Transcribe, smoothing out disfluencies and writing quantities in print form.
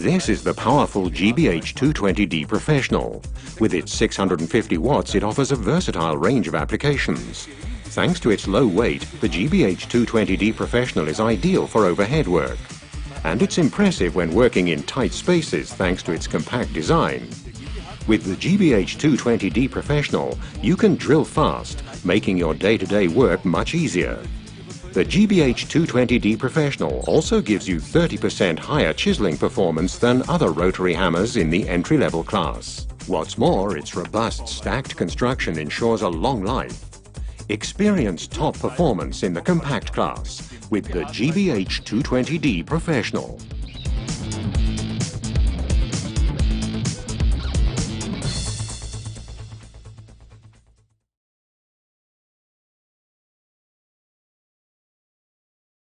This is the powerful GBH 220D Professional. With its 650 watts, it offers a versatile range of applications. Thanks to its low weight, the GBH 220D Professional is ideal for overhead work. And it's impressive when working in tight spaces thanks to its compact design. With the GBH 220D Professional, you can drill fast, making your day-to-day work much easier. The GBH 220D Professional also gives you 30% higher chiseling performance than other rotary hammers in the entry-level class. What's more, its robust stacked construction ensures a long life. Experience top performance in the compact class with the GBH 220D Professional.